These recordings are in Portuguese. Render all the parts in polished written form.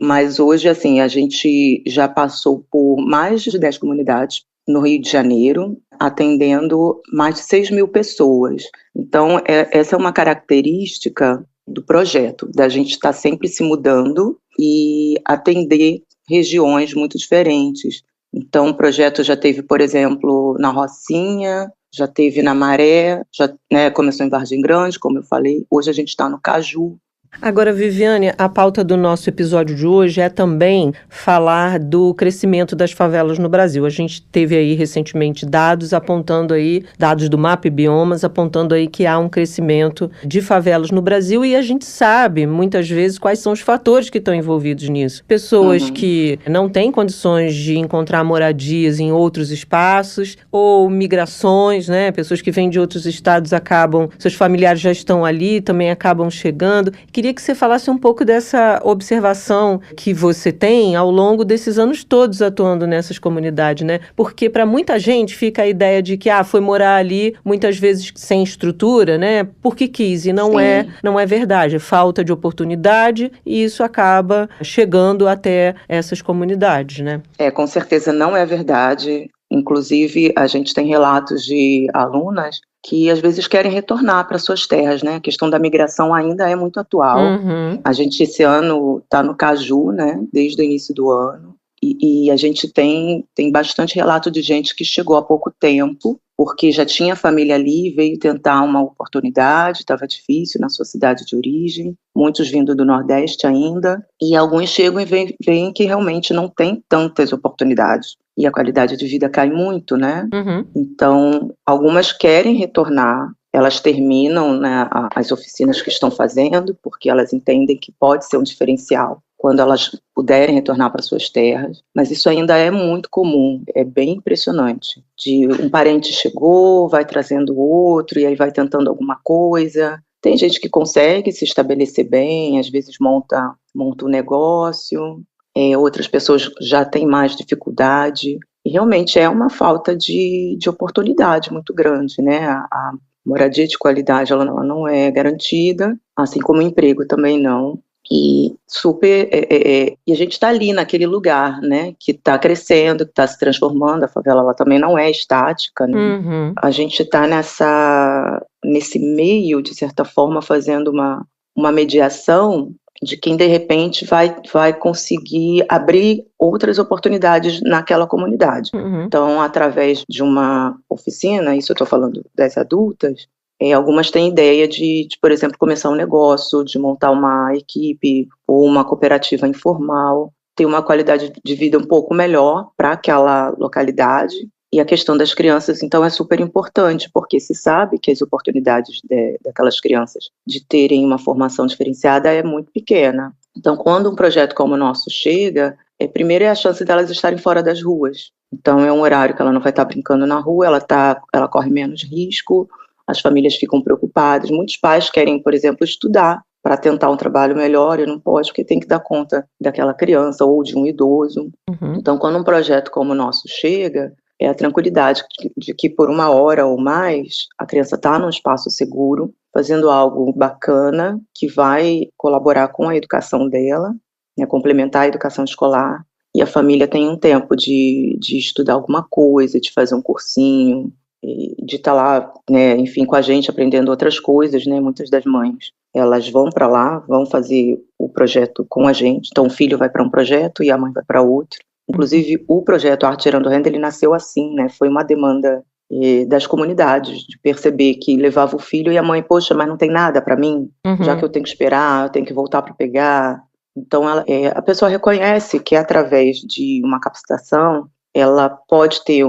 Mas hoje, assim, a gente já passou por mais de 10 comunidades no Rio de Janeiro, atendendo mais de 6.000 pessoas. Então, essa é uma característica do projeto, da gente estar sempre se mudando e atender regiões muito diferentes. Então, o projeto já teve, por exemplo, na Rocinha, já teve na Maré, já, né, começou em Vargem Grande, como eu falei. Hoje a gente está no Caju. Agora, Viviane, a pauta do nosso episódio de hoje é também falar do crescimento das favelas no Brasil. A gente teve aí recentemente dados do MAP Biomas, apontando aí que há um crescimento de favelas no Brasil e a gente sabe, muitas vezes, quais são os fatores que estão envolvidos nisso. Pessoas que não têm condições de encontrar moradias em outros espaços ou migrações, né? Pessoas que vêm de outros estados seus familiares já estão ali, também acabam chegando. Queria que você falasse um pouco dessa observação que você tem ao longo desses anos todos atuando nessas comunidades, né? Porque para muita gente fica a ideia de que foi morar ali muitas vezes sem estrutura, né? Porque quis, e não é verdade. É falta de oportunidade e isso acaba chegando até essas comunidades, né? Com certeza não é verdade. Inclusive, a gente tem relatos de alunas que às vezes querem retornar para suas terras, né? A questão da migração ainda é muito atual. A gente esse ano está no Caju, né? Desde o início do ano. E a gente tem bastante relato de gente que chegou há pouco tempo, porque já tinha família ali, veio tentar uma oportunidade, estava difícil na sua cidade de origem, muitos vindo do Nordeste ainda, e alguns chegam e veem que realmente não tem tantas oportunidades. E a qualidade de vida cai muito, né? Então, algumas querem retornar, elas terminam, né, as oficinas que estão fazendo, porque elas entendem que pode ser um diferencial quando elas puderem retornar para suas terras, mas isso ainda é muito comum, é bem impressionante. De um parente chegou, vai trazendo outro, e aí vai tentando alguma coisa. Tem gente que consegue se estabelecer bem, às vezes monta um negócio, outras pessoas já têm mais dificuldade, e realmente é uma falta de oportunidade muito grande, né? A moradia de qualidade ela não é garantida, assim como o emprego também não. E e a gente está ali naquele lugar, né, que está crescendo, que está se transformando. A favela ela também não é estática, né? A gente está nesse meio, de certa forma, fazendo uma mediação de quem de repente vai conseguir abrir outras oportunidades naquela comunidade. Então, através de uma oficina, isso eu estou falando das adultas, algumas têm ideia de, por exemplo, começar um negócio, de montar uma equipe ou uma cooperativa informal, ter uma qualidade de vida um pouco melhor para aquela localidade. E a questão das crianças, então, é super importante, porque se sabe que as oportunidades daquelas crianças de terem uma formação diferenciada é muito pequena. Então, quando um projeto como o nosso chega, primeiro é a chance delas estarem fora das ruas. Então, é um horário que ela não vai estar brincando na rua, ela corre menos risco, as famílias ficam preocupadas. Muitos pais querem, por exemplo, estudar para tentar um trabalho melhor e não pode, porque tem que dar conta daquela criança ou de um idoso. Então, quando um projeto como o nosso chega, é a tranquilidade de que por uma hora ou mais a criança está num espaço seguro, fazendo algo bacana que vai colaborar com a educação dela, né, complementar a educação escolar, e a família tem um tempo de estudar alguma coisa, de fazer um cursinho, de estar lá, né, enfim, com a gente aprendendo outras coisas, né? Muitas das mães, elas vão para lá, vão fazer o projeto com a gente. Então o filho vai para um projeto e a mãe vai para outro. Inclusive o projeto Arte Gerando Renda, ele nasceu assim, né? Foi uma demanda das comunidades, de perceber que levava o filho e a mãe, poxa, mas não tem nada para mim, já que eu tenho que esperar, eu tenho que voltar para pegar. Então a pessoa reconhece que através de uma capacitação ela pode ter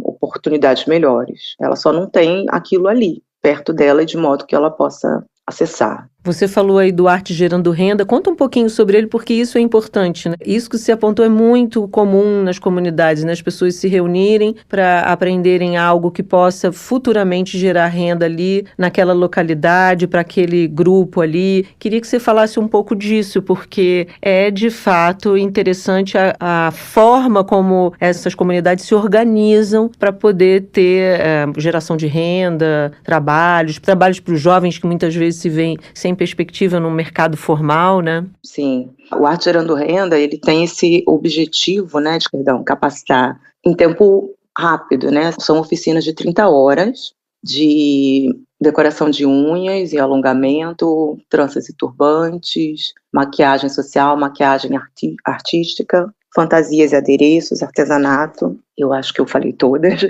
oportunidades melhores. Ela só não tem aquilo ali, perto dela, de modo que ela possa acessar. Você falou aí do Arte Gerando Renda. Conta um pouquinho sobre ele, porque isso é importante, né? Isso que você apontou é muito comum nas comunidades, né? As pessoas se reunirem para aprenderem algo que possa futuramente gerar renda ali naquela localidade, para aquele grupo ali. Queria que você falasse um pouco disso, porque é de fato interessante a forma como essas comunidades se organizam para poder ter geração de renda, trabalhos para os jovens que muitas vezes se veem sem tem perspectiva no mercado formal, né? Sim. O Arte Gerando Renda, ele tem esse objetivo, né, de capacitar em tempo rápido, né? São oficinas de 30 horas de decoração de unhas e alongamento, tranças e turbantes, maquiagem social, maquiagem artística, fantasias e adereços, artesanato. Eu acho que eu falei todas.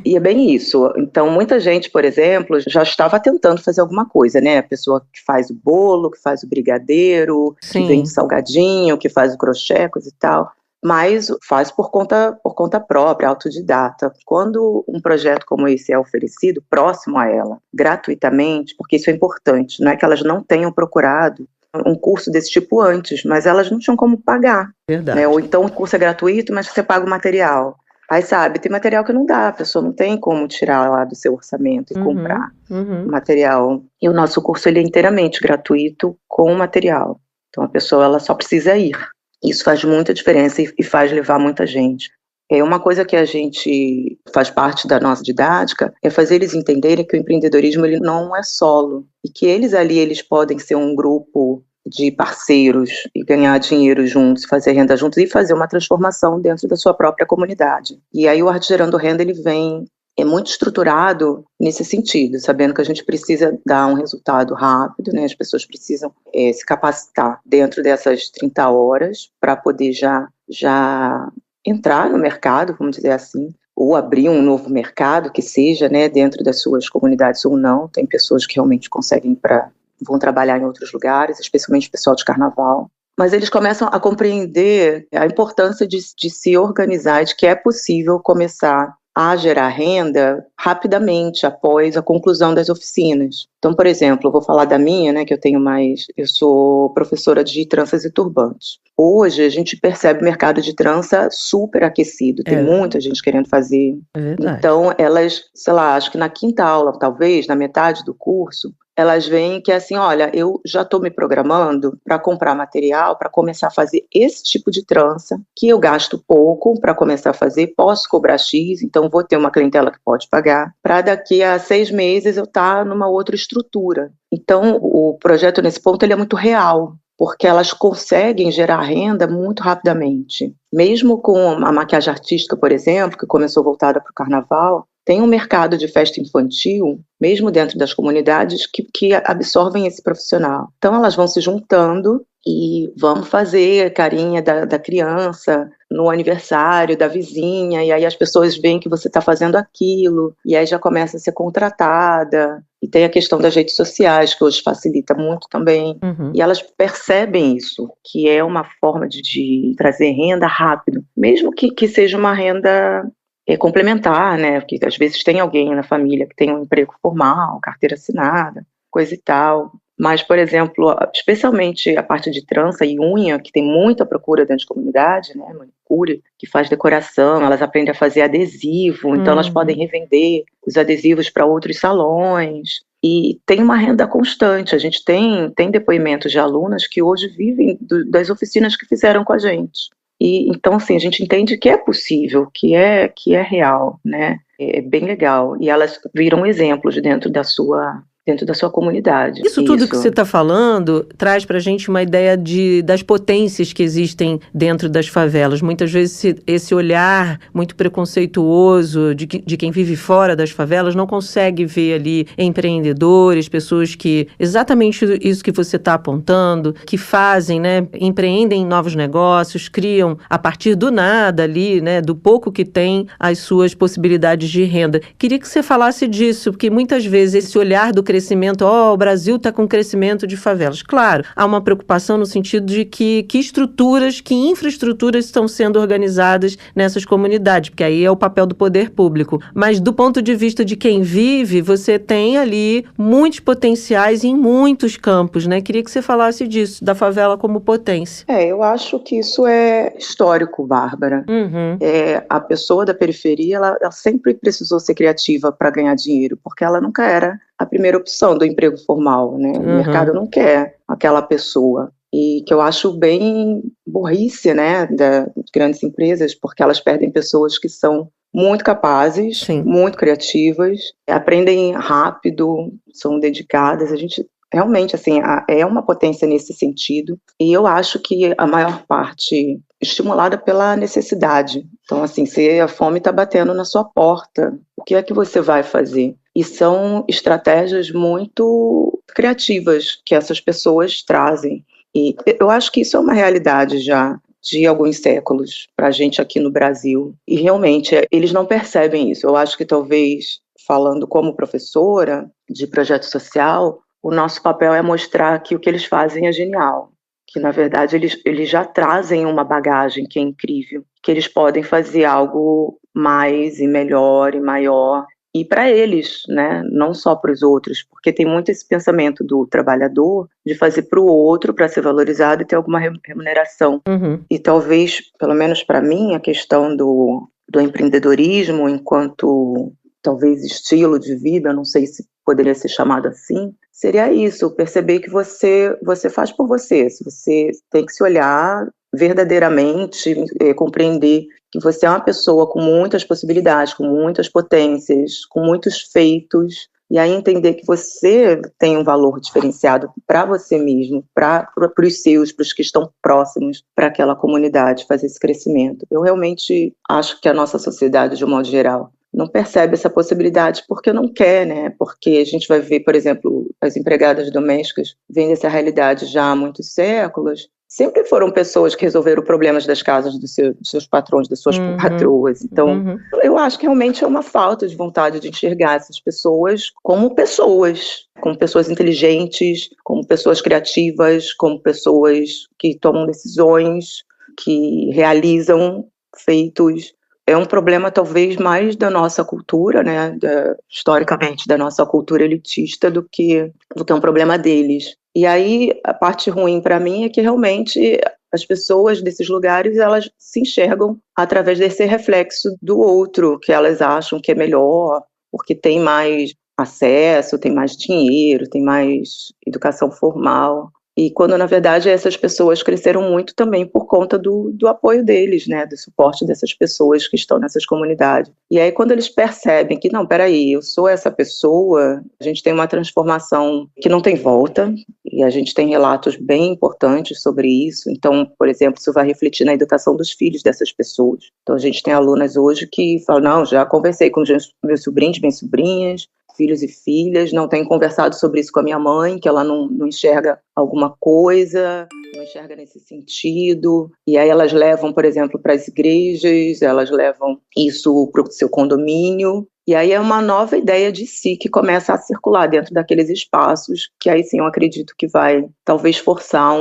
E é bem isso. Então, muita gente, por exemplo, já estava tentando fazer alguma coisa, né? A pessoa que faz o bolo, que faz o brigadeiro, Sim. que vende salgadinho, que faz o crochê, coisa e tal. Mas faz por conta própria, autodidata. Quando um projeto como esse é oferecido próximo a ela, gratuitamente, porque isso é importante, não é que elas não tenham procurado um curso desse tipo antes, mas elas não tinham como pagar. Verdade. Né? Ou então o curso é gratuito, mas você paga o material. Aí, sabe, tem material que não dá, a pessoa não tem como tirar lá do seu orçamento e comprar material. E o nosso curso, ele é inteiramente gratuito com o material. Então a pessoa, ela só precisa ir. Isso faz muita diferença e faz levar muita gente. Uma coisa que a gente faz parte da nossa didática é fazer eles entenderem que o empreendedorismo, ele não é solo, e que eles podem ser um grupo de parceiros e ganhar dinheiro juntos, fazer renda juntos e fazer uma transformação dentro da sua própria comunidade. E aí o Arte Gerando Renda, ele vem muito estruturado nesse sentido, sabendo que a gente precisa dar um resultado rápido, né? As pessoas precisam se capacitar dentro dessas 30 horas para poder já entrar no mercado, vamos dizer assim, ou abrir um novo mercado que seja, né, dentro das suas comunidades ou não. Tem pessoas que realmente vão trabalhar em outros lugares, especialmente o pessoal de carnaval. Mas eles começam a compreender a importância de se organizar, de que é possível começar a gerar renda rapidamente após a conclusão das oficinas. Então, por exemplo, eu vou falar da minha, né, que eu sou professora de tranças e turbantes. Hoje a gente percebe o mercado de trança super aquecido, tem muita gente querendo fazer. Então elas, sei lá, acho que na quinta aula, talvez, na metade do curso, elas veem que é assim, olha, eu já estou me programando para comprar material, para começar a fazer esse tipo de trança, que eu gasto pouco para começar a fazer, posso cobrar X, então vou ter uma clientela que pode pagar, para daqui a 6 meses eu estar numa outra estrutura. Então o projeto nesse ponto, ele é muito real, porque elas conseguem gerar renda muito rapidamente. Mesmo com a maquiagem artística, por exemplo, que começou voltada para o carnaval, tem um mercado de festa infantil, mesmo dentro das comunidades, que absorvem esse profissional. Então elas vão se juntando e vão fazer carinha da criança no aniversário da vizinha, e aí as pessoas veem que você está fazendo aquilo, e aí já começa a ser contratada. E tem a questão das redes sociais, que hoje facilita muito também. E elas percebem isso, que é uma forma de trazer renda rápido, mesmo que seja uma renda complementar, né? Porque às vezes tem alguém na família que tem um emprego formal, carteira assinada, coisa e tal. Mas, por exemplo, especialmente a parte de trança e unha, que tem muita procura dentro de comunidade, né? Manicure, que faz decoração, elas aprendem a fazer adesivo, então elas podem revender os adesivos para outros salões. E tem uma renda constante. A gente tem depoimentos de alunas que hoje vivem das oficinas que fizeram com a gente. E então, assim, a gente entende que é possível, que é real, né? É bem legal. E elas viram exemplos dentro da sua comunidade. Isso tudo que você está falando traz para a gente uma ideia das potências que existem dentro das favelas. Muitas vezes esse olhar muito preconceituoso de quem vive fora das favelas não consegue ver ali empreendedores, pessoas que, exatamente isso que você está apontando, que fazem, né, empreendem novos negócios, criam a partir do nada ali, né, do pouco que tem, as suas possibilidades de renda. Queria que você falasse disso, porque muitas vezes esse olhar do crescimento, o Brasil está com crescimento de favelas. Claro, há uma preocupação no sentido de que infraestruturas estão sendo organizadas nessas comunidades, porque aí é o papel do poder público. Mas do ponto de vista de quem vive, você tem ali muitos potenciais em muitos campos, né? Queria que você falasse disso, da favela como potência. Eu acho que isso é histórico, Bárbara. A pessoa da periferia, ela sempre precisou ser criativa para ganhar dinheiro, porque ela nunca era a primeira opção do emprego formal, né? O mercado não quer aquela pessoa. E que eu acho bem burrice, né, das grandes empresas, porque elas perdem pessoas que são muito capazes, muito criativas, aprendem rápido, são dedicadas. A gente realmente, assim, é uma potência nesse sentido, e eu acho que a maior parte estimulada pela necessidade. Então, assim, se a fome está batendo na sua porta, o que é que você vai fazer? E são estratégias muito criativas que essas pessoas trazem. E eu acho que isso é uma realidade já de alguns séculos para a gente aqui no Brasil. E realmente, eles não percebem isso. Eu acho que talvez, falando como professora de projeto social, o nosso papel é mostrar que o que eles fazem é genial. Que, na verdade, eles já trazem uma bagagem que é incrível, que eles podem fazer algo mais e melhor e maior, e para eles, né? Não só para os outros, porque tem muito esse pensamento do trabalhador de fazer para o outro, para ser valorizado e ter alguma remuneração. E talvez, pelo menos para mim, a questão do empreendedorismo enquanto, talvez, estilo de vida, não sei se poderia ser chamado assim, seria isso, perceber que você faz por você tem que se olhar verdadeiramente, compreender que você é uma pessoa com muitas possibilidades, com muitas potências, com muitos feitos, e aí entender que você tem um valor diferenciado para você mesmo, para os seus, para os que estão próximos, para aquela comunidade, fazer esse crescimento. Eu realmente acho que a nossa sociedade, de um modo geral, não percebe essa possibilidade porque não quer, né? Porque a gente vai ver, por exemplo, as empregadas domésticas vendo essa realidade já há muitos séculos. Sempre foram pessoas que resolveram problemas das casas dos seus patrões, das suas patroas. Então, eu acho que realmente é uma falta de vontade de enxergar essas pessoas como pessoas inteligentes, como pessoas criativas, como pessoas que tomam decisões, que realizam feitos. É um problema talvez mais da nossa cultura, né, historicamente da nossa cultura elitista, do que um problema deles. E aí a parte ruim para mim é que realmente as pessoas desses lugares, elas se enxergam através desse reflexo do outro, que elas acham que é melhor, porque tem mais acesso, tem mais dinheiro, tem mais educação formal. E quando, na verdade, essas pessoas cresceram muito também por conta do apoio deles, né, do suporte dessas pessoas que estão nessas comunidades. E aí, quando eles percebem que, não, peraí, eu sou essa pessoa, a gente tem uma transformação que não tem volta, e a gente tem relatos bem importantes sobre isso. Então, por exemplo, isso vai refletir na educação dos filhos dessas pessoas. Então, a gente tem alunas hoje que falam, não, já conversei com meus sobrinhos, minhas sobrinhas, filhos e filhas, não tenho conversado sobre isso com a minha mãe, que ela não enxerga alguma coisa, não enxerga nesse sentido, e aí elas levam, por exemplo, para as igrejas, elas levam isso para o seu condomínio, e aí é uma nova ideia de si que começa a circular dentro daqueles espaços, que aí sim eu acredito que vai talvez forçar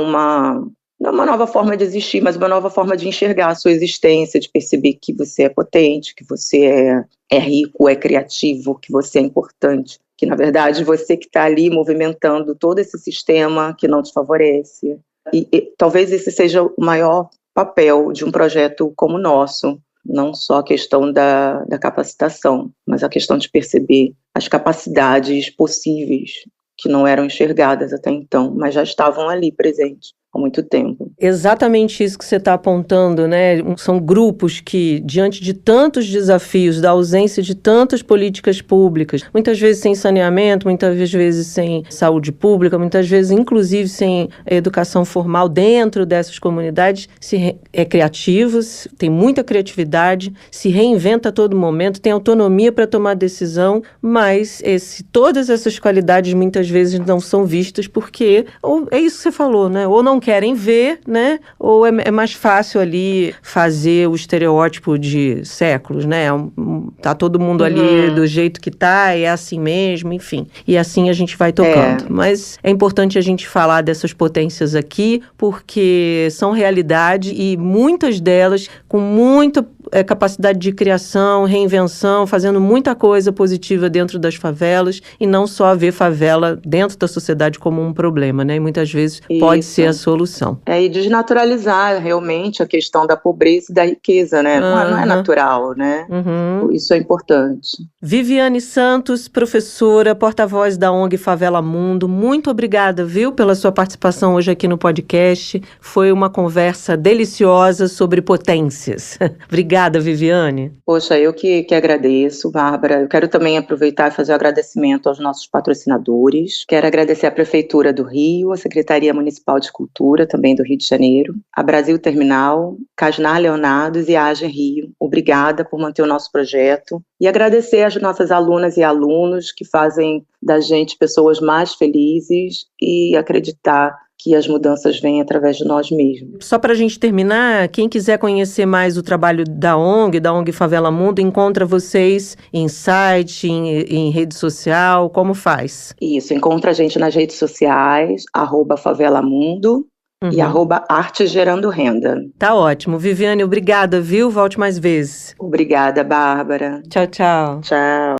não uma nova forma de existir, mas uma nova forma de enxergar a sua existência, de perceber que você é potente, que você é rico, é criativo, que você é importante, que na verdade você que está ali movimentando todo esse sistema que não te favorece. E talvez esse seja o maior papel de um projeto como o nosso, não só a questão da capacitação, mas a questão de perceber as capacidades possíveis que não eram enxergadas até então, mas já estavam ali presentes há muito tempo. Exatamente isso que você está apontando, né? São grupos que, diante de tantos desafios, da ausência de tantas políticas públicas, muitas vezes sem saneamento, muitas vezes sem saúde pública, muitas vezes, inclusive, sem educação formal dentro dessas comunidades, é criativos, tem muita criatividade, se reinventa a todo momento, tem autonomia para tomar decisão, mas todas essas qualidades muitas vezes não são vistas porque, ou é isso que você falou, né? Ou não querem ver, né? Ou é mais fácil ali fazer o estereótipo de séculos, né? Tá todo mundo ali do jeito que tá, é assim mesmo, enfim. E assim a gente vai tocando. Mas é importante a gente falar dessas potências aqui, porque são realidade e muitas delas com muita capacidade de criação, reinvenção, fazendo muita coisa positiva dentro das favelas e não só ver favela dentro da sociedade como um problema, né? E muitas vezes pode ser a solução. E desnaturalizar realmente a questão da pobreza e da riqueza, né? Não é natural, né? Isso é importante. Viviane Santos, professora, porta-voz da ONG Favela Mundo, muito obrigada, viu, pela sua participação hoje aqui no podcast. Foi uma conversa deliciosa sobre potências. Obrigada. Obrigada, Viviane. Poxa, eu que agradeço, Bárbara. Eu quero também aproveitar e fazer um agradecimento aos nossos patrocinadores. Quero agradecer à Prefeitura do Rio, a Secretaria Municipal de Cultura, também do Rio de Janeiro, a Brasil Terminal, Casnar Leonados e a AGE Rio. Obrigada por manter o nosso projeto. E agradecer às nossas alunas e alunos que fazem da gente pessoas mais felizes e acreditar que as mudanças vêm através de nós mesmos. Só para a gente terminar, quem quiser conhecer mais o trabalho da ONG Favela Mundo, encontra vocês em site, em rede social, como faz? Isso, encontra a gente nas redes sociais, @favelamundo e @arte gerando renda. Tá ótimo. Viviane, obrigada, viu? Volte mais vezes. Obrigada, Bárbara. Tchau, tchau. Tchau.